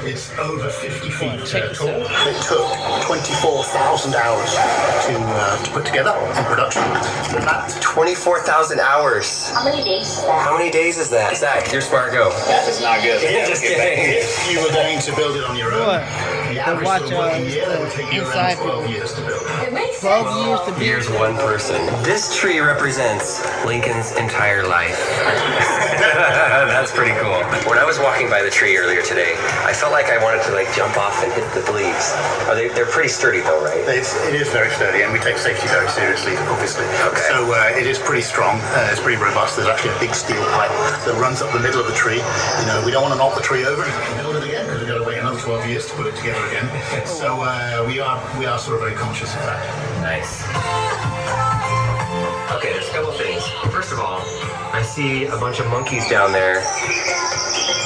It's over 50 feet tall. It took 24,000 hours to put together in production. And that's 24,000 hours. How many days is that? How many days is that? Zach, you're smart, go. That is not good. Just kidding. if you were going to build it on your own. The average watch, sort of working year, that would take you around inside 12 years to build. It makes 12 sense. years to be. Here's one person. This tree represents Lincoln's entire life. That's pretty cool. When I was walking by the tree earlier today, I felt like I wanted to like jump off and hit the leaves. They're pretty sturdy though, right? It is very sturdy, and we take safety very seriously, obviously. Okay. So it is pretty strong. It's pretty robust. There's actually a big steel pipe that runs up the middle of the tree. You know, we don't want to knock the tree over and build it again because we've got to wait another 12 years to put it together again. So we are sort of very conscious of that. Nice. Okay, there's a couple of things. First of all, I see a bunch of monkeys down there.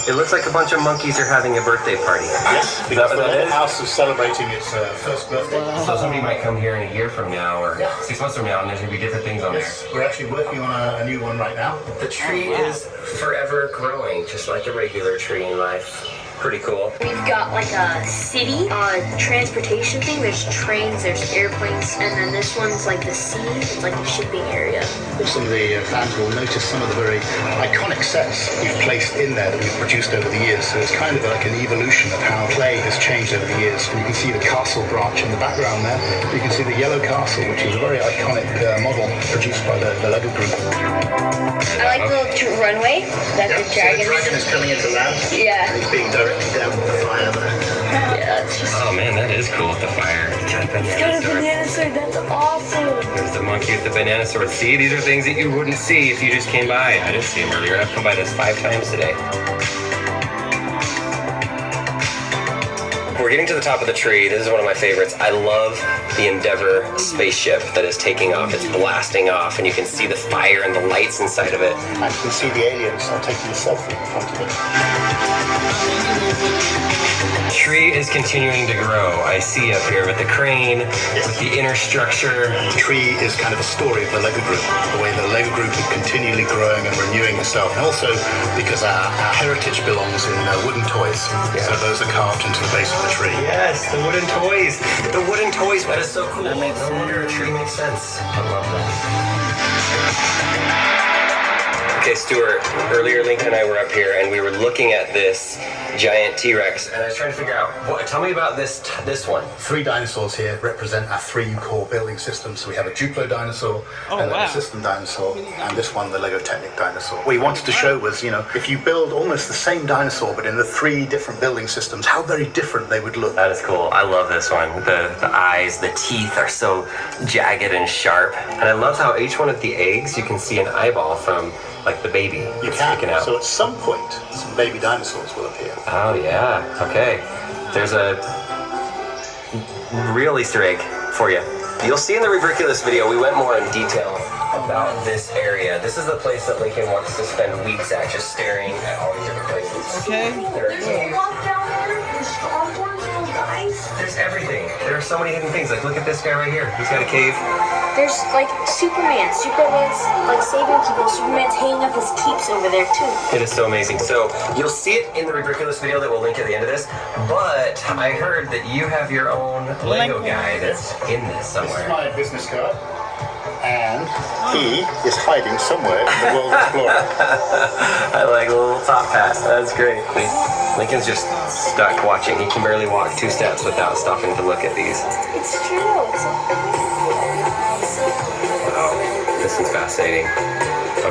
It looks like a bunch of monkeys are having a birthday party. Yes, because the house is celebrating its first birthday. So somebody might come here in a year from now or 6 months from now and there's going to be different things on there. We're actually working on a new one right now. The tree is forever growing, just like a regular tree in life. Pretty cool. We've got like a city transportation thing. There's trains, there's airplanes, and then this one's like the sea. It's like a shipping area. Some of the fans will notice some of the very iconic sets we've placed in there that we've produced over the years. So it's kind of like an evolution of how clay has changed over the years. And you can see the castle branch in the background there. You can see the yellow castle, which is a very iconic model produced by the Lego group. I like the runway that the dragon. So the dragon is coming into land. Yeah. He's being directed down with the fire there. Yeah, it's just. Oh man, that is cool with the fire. It's got a banana sword. That's awesome. There's the monkey with the banana sword. See, these are things that you wouldn't see if you just came by. I didn't see them earlier. I've come by this 5 times today. We're getting to the top of the tree. This is one of my favorites. I love the Endeavour spaceship that is taking off. It's blasting off, and you can see the fire and the lights inside of it. And you can see the aliens taking a selfie in front of it. Tree is continuing to grow. I see up here with the crane, with the inner structure. The tree is kind of a story of the Lego group, the way the Lego group is continually growing and renewing itself, and also because our heritage belongs in wooden toys. Yeah. So those are carved into the base of the tree. Yes, the wooden toys. The wooden toys. That is so cool. That makes no wonder a tree makes sense. I love that. Okay, Stuart, earlier Lincoln and I were up here and we were looking at this giant T-Rex and I was trying to figure out, tell me about this one. 3 dinosaurs here represent our 3 core building systems. So we have a Duplo dinosaur, a Lego System dinosaur, and this one, the Lego Technic dinosaur. What we wanted to show was, if you build almost the same dinosaur, but in the 3 different building systems, how very different they would look. That is cool. I love this one. The eyes, the teeth are so jagged and sharp. And I love how each one of the eggs, you can see an eyeball from like the baby. You can. Out. So at some point, some baby dinosaurs will appear. Oh yeah, okay. There's a real Easter egg for you. You'll see in the Rubriculous video, we went more in detail about this area. This is the place that Lincoln wants to spend weeks at, just staring at all these different places. Okay. There's a walk down there. There's Star Wars little guys. There's everything. There are so many hidden things. Like, look at this guy right here. He's got a cave. There's like Superman. Superman's like saving people. Superman's hanging up his keeps over there too. It is so amazing. So you'll see it in the Rubriculous video that we'll link at the end of this. But I heard that you have your own Lego guy that's in this somewhere. This is my business card. And he is hiding somewhere in the World Explorer. I like a little top hat. That's great. Lincoln's just stuck watching. He can barely walk 2 steps without stopping to look at these. It's true. Wow, this is fascinating.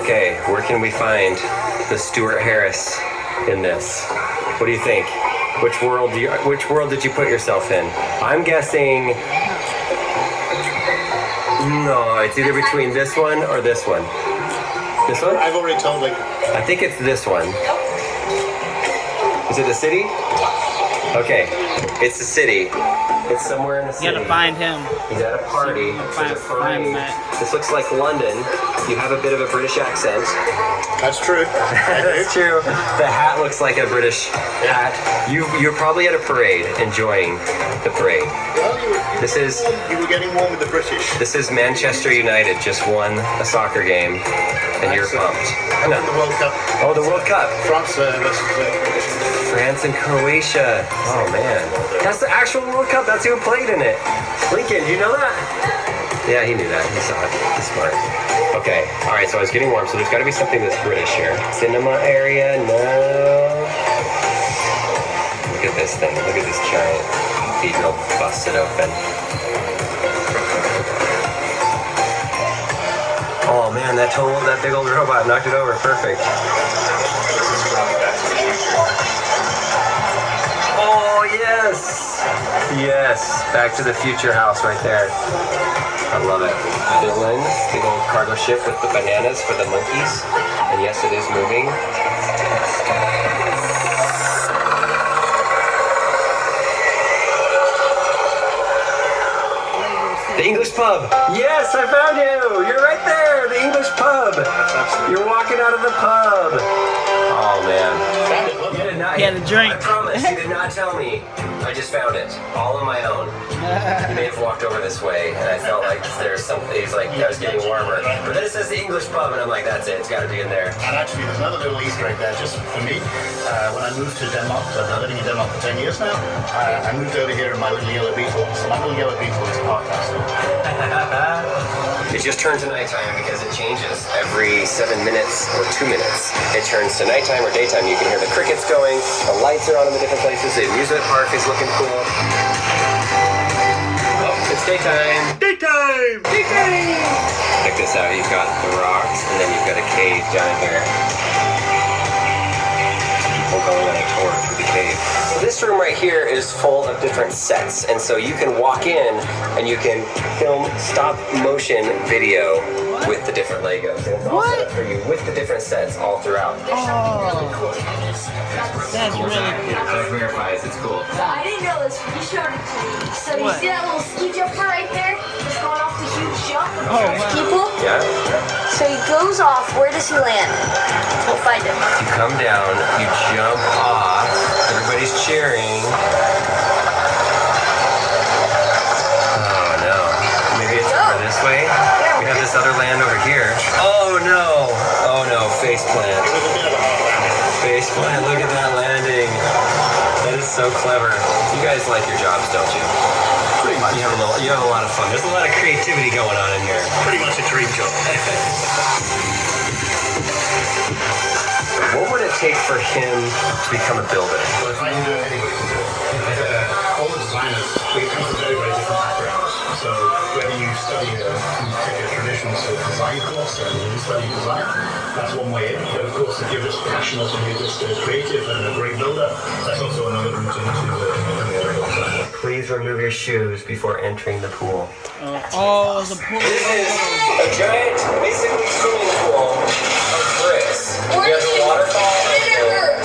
Okay, where can we find the Stuart Harris in this? What do you think? Which world did you put yourself in? I'm guessing. No, it's either between this one or this one. This one? I've already told Lincoln. I think it's this one. Is it the city? Okay, it's the city. It's somewhere in the city. You gotta find him. He's at a party. Find him at. This looks like London. You have a bit of a British accent. That's true. That's true. The hat looks like a British hat. You're probably at a parade, enjoying the parade. Well, you were getting warm with the British. This is Manchester United just won a soccer game, and you're pumped. I won the World Cup. Oh, the World Cup. France versus France and Croatia. Oh man, that's the actual World Cup. That's who played in it. Lincoln, do you know that? Yeah, he knew that. He saw it. He's smart. Okay, all right. So I was getting warm. So there's got to be something that's British here. Cinema area, no. Look at this thing. Look at this giant beagle busted open. Oh man, that big old robot knocked it over. Perfect. Oh yes, yes. Back to the Future house right there. I love it. Villain, big old cargo ship with the bananas for the monkeys. And yes, it is moving. The English pub. Yes, I found you. You're right there. The English pub. You're walking out of the pub. Oh man. You did not. He had a drink. I promise. You did not tell me. I just found it all on my own. He may have walked over this way, and I felt like there's something. He's like, I was getting warmer. But then it says the English pub, and I'm like, that's it. It's got to be in there. And actually, there's another little Easter egg there just for me. When I moved to Denmark, so I've been living in Denmark for 10 years now, I moved over here in my little yellow Beetle. So my little yellow Beetle is parked outside. It just turns to nighttime because it changes every 7 minutes or 2 minutes. It turns to nighttime or daytime. You can hear the crickets going. The lights are on in the different places. The amusement park is looking cool. Oh, it's daytime. Daytime! Daytime! Check this out. You've got the rocks, and then you've got a cave down here. People going on a tour through the cave. So this room right here is full of different sets, and so you can walk in and you can film stop motion video with the different Legos. And it's all set up for you with the different sets all throughout. Oh, that's really cool. That verifies it's cool. I didn't know this. You showed it to me. So you What? see that little ski jumper right there? Just going off the huge jump. Oh, wow. People. Yeah. So he goes off. Where does he land? We'll find him. You come down, you jump off, everybody's cheering. Oh no. Maybe it's over this way? We have this other land over here. Oh no. Oh no, face plant. Face plant, look at that landing. That is so clever. You guys like your jobs, don't you? Pretty much. You have a lot of fun. There's a lot of creativity going on in here. Pretty much a dream job. What would it take for him to become a builder? Well, if I can do it, anybody can do it. All the designers, we come from very, very different backgrounds. So whether you study you take a traditional sort of design course and you study design, that's one way in. But of course, if you're just passionate and you're just creative and a great builder, that's also another route into design. Please remove your shoes before entering the pool. Oh, the pool. This is a giant, basically swimming pool of bricks. We have the waterfall right there.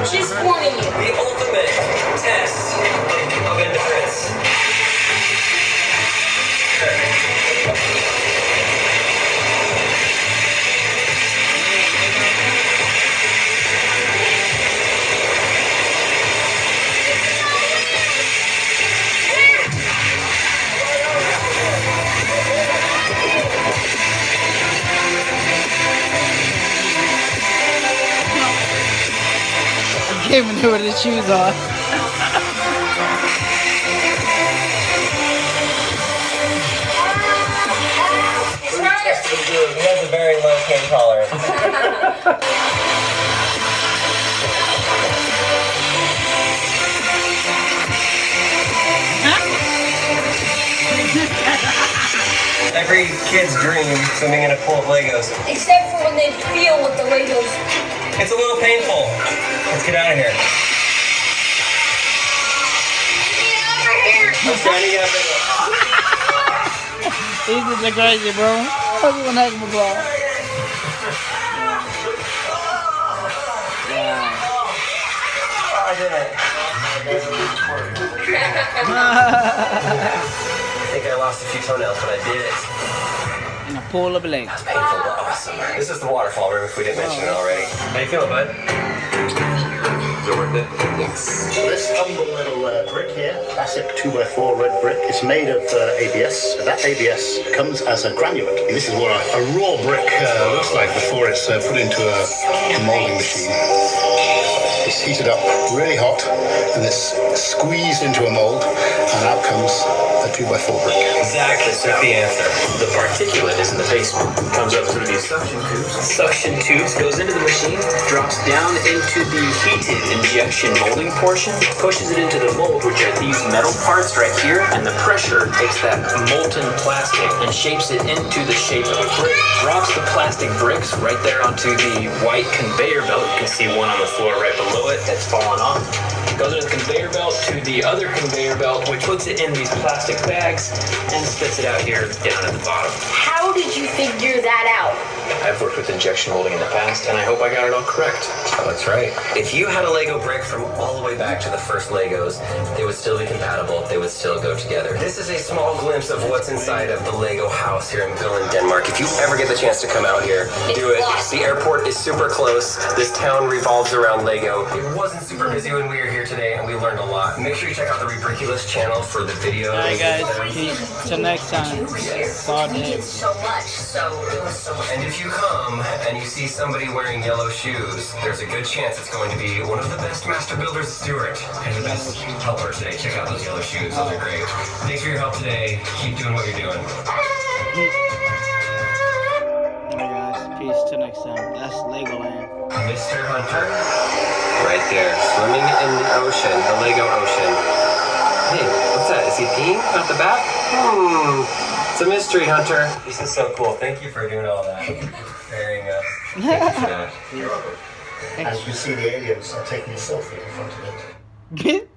She's warning you. The ultimate test of endurance. I can't even do with his shoes on. He has a very low pain tolerance. Every kid's dream, swimming in a pool of Legos. Except for when they feel with the Legos. It's a little painful. Let's get out of here. Get over here! I'm standing up. These are crazy, bro. What's one heck of a ball? I did it. I think I lost a few toenails, but I did it. In a pool of Legos. That's painful, but awesome. This is the waterfall room if we didn't mention it already. How you feeling, bud? Is it worth it? Yes. So this humble little brick here, classic 2x4 red brick, it's made of ABS. That ABS comes as a granulate. And this is what a raw brick looks like before it's put into a molding machine. It's heated up really hot and it's squeezed into a mold, and out comes a 2x4 brick. Exactly, that's the answer. The particulate is in the basement. Comes up through these suction tubes. Suction tubes goes into the machine, drops down into the heated injection molding portion, pushes it into the mold, which are these metal parts right here, and the pressure takes that molten plastic and shapes it into the shape of a brick. Drops the plastic bricks right there onto the white conveyor belt. You can see one on the floor right below it that's fallen off. Goes into the conveyor belt to the other conveyor belt, which puts it in these plastic bags and spits it out here down at the bottom. How did you figure that out? I've worked with injection molding in the past, and I hope I got it all correct. Oh, that's right. If you had a Lego brick from all the way back to the first Legos, they would still be compatible. They would still go together. This is a small glimpse of what's inside of the Lego house here in Billund, Denmark. If you ever get the chance to come out here, do it. The airport is super close. This town revolves around Lego. It wasn't super busy when we were here today, and we learned a lot. Make sure you check out the Rebriculous channel for the video. Alright guys, peace. Till next time. Saw Dave. So much, so it was so much. And if you come and you see somebody wearing yellow shoes, there's a good chance it's going to be one of the best master builders, Stuart, and the best helper today. Check out those yellow shoes. Those are great. Thanks for your help today. Keep doing what you're doing. Alright guys, peace. Till next time. That's Legoland. Mr. Hunter, right there, swimming in the ocean, the Lego ocean. Hey, what's that? Is he peeing out the back? It's a mystery, Hunter. This is so cool. Thank you for doing all that. Very nice. Thank you for that. As you see, the aliens are taking a selfie in front of it.